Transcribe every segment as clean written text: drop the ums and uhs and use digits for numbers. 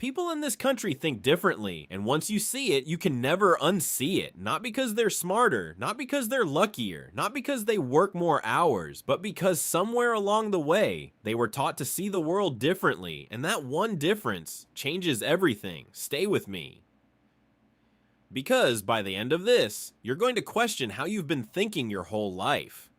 People in this country think differently, and once you see it, you can never unsee it. Not because they're smarter, not because they're luckier, not because they work more hours, but because somewhere along the way, they were taught to see the world differently, and that one difference changes everything. Stay with me. Because by the end of this, you're going to question how you've been thinking your whole life.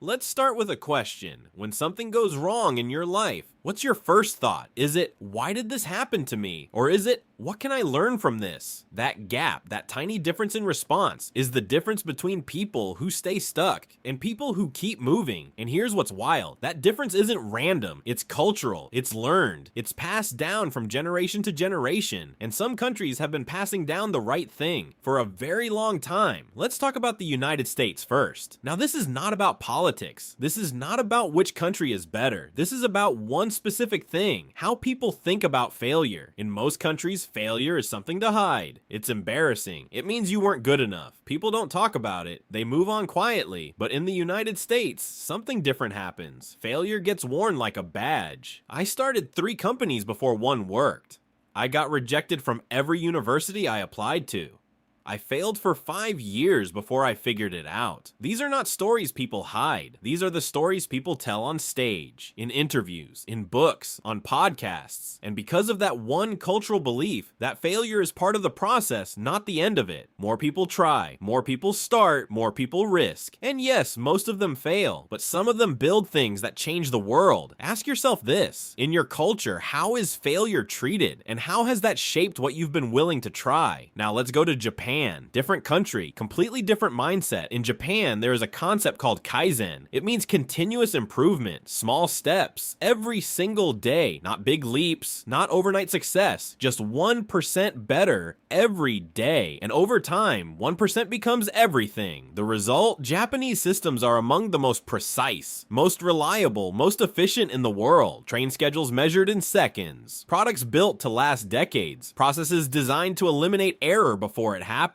Let's start with a question. When something goes wrong in your life, what's your first thought? Is it, why did this happen to me? Or is it, what can I learn from this? That gap, that tiny difference in response, is the difference between people who stay stuck and people who keep moving. And here's what's wild. That difference isn't random. It's cultural. It's learned. It's passed down from generation to generation. And some countries have been passing down the right thing for a very long time. Let's talk about the United States first. Now, this is not about politics. This is not about which country is better. This is about one specific thing, how people think about failure. In most countries, failure is something to hide. It's embarrassing. It means you weren't good enough. People don't talk about it. They move on quietly. But in the United States, something different happens. Failure gets worn like a badge. I started 3 companies before one worked. I got rejected from every university I applied to. I failed for 5 years before I figured it out. These are not stories people hide. These are the stories people tell on stage, in interviews, in books, on podcasts. And because of that one cultural belief, that failure is part of the process, not the end of it. More people try, more people start, more people risk. And yes, most of them fail, but some of them build things that change the world. Ask yourself this: in your culture, how is failure treated? And how has that shaped what you've been willing to try? Now let's go to Japan. Different country, completely different mindset. In Japan, there is a concept called Kaizen. It means continuous improvement, small steps, every single day, not big leaps, not overnight success, just 1% better every day. And over time, 1% becomes everything. The result? Japanese systems are among the most precise, most reliable, most efficient in the world. Train schedules measured in seconds. Products built to last decades. Processes designed to eliminate error before it happens.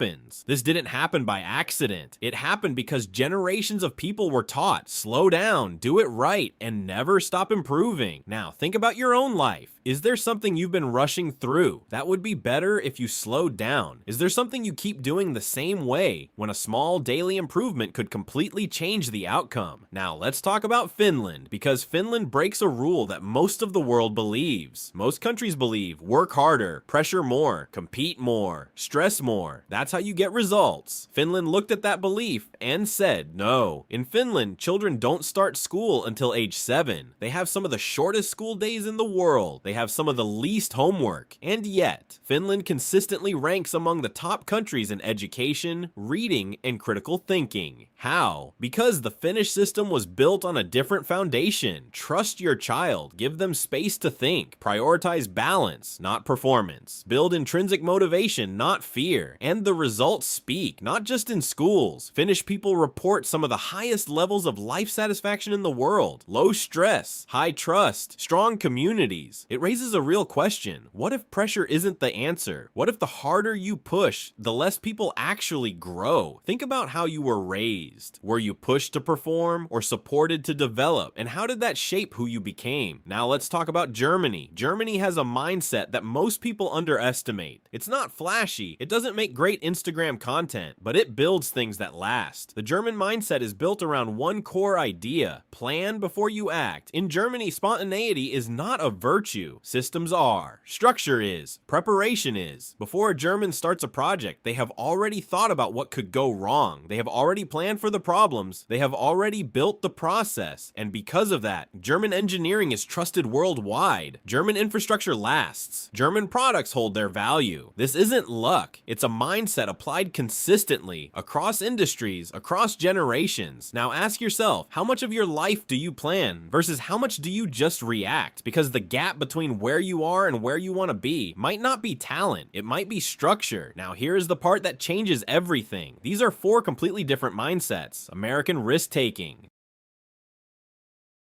This didn't happen by accident. It happened because generations of people were taught, slow down, do it right, and never stop improving. Now, think about your own life. Is there something you've been rushing through that would be better if you slowed down? Is there something you keep doing the same way when a small daily improvement could completely change the outcome? Now, let's talk about Finland, because Finland breaks a rule that most of the world believes. Most countries believe work harder, pressure more, compete more, stress more. That's how you get results. Finland looked at that belief and said, no. In Finland, children don't start school until age 7. They have some of the shortest school days in the world. They have some of the least homework. And yet, Finland consistently ranks among the top countries in education, reading, and critical thinking. How? Because the Finnish system was built on a different foundation. Trust your child. Give them space to think. Prioritize balance, not performance. Build intrinsic motivation, not fear. And the results speak, not just in schools. Finnish people report some of the highest levels of life satisfaction in the world. Low stress, high trust, strong communities. It raises a real question. What if pressure isn't the answer? What if the harder you push, the less people actually grow? Think about how you were raised. Were you pushed to perform or supported to develop? And how did that shape who you became? Now let's talk about Germany. Germany has a mindset that most people underestimate. It's not flashy. It doesn't make great Instagram content, but it builds things that last. The German mindset is built around one core idea: plan before you act. In Germany, spontaneity is not a virtue. Systems are. Structure is. Preparation is. Before a German starts a project, they have already thought about what could go wrong. They have already planned for the problems. They have already built the process. And because of that, German engineering is trusted worldwide. German infrastructure lasts. German products hold their value. This isn't luck. It's a mindset applied consistently across industries, across generations. Now ask yourself, how much of your life do you plan versus how much do you just react? Because the gap between where you are and where you want to be might not be talent. It might be structure. Now here's the part that changes everything. These are 4 completely different mindsets. American risk-taking,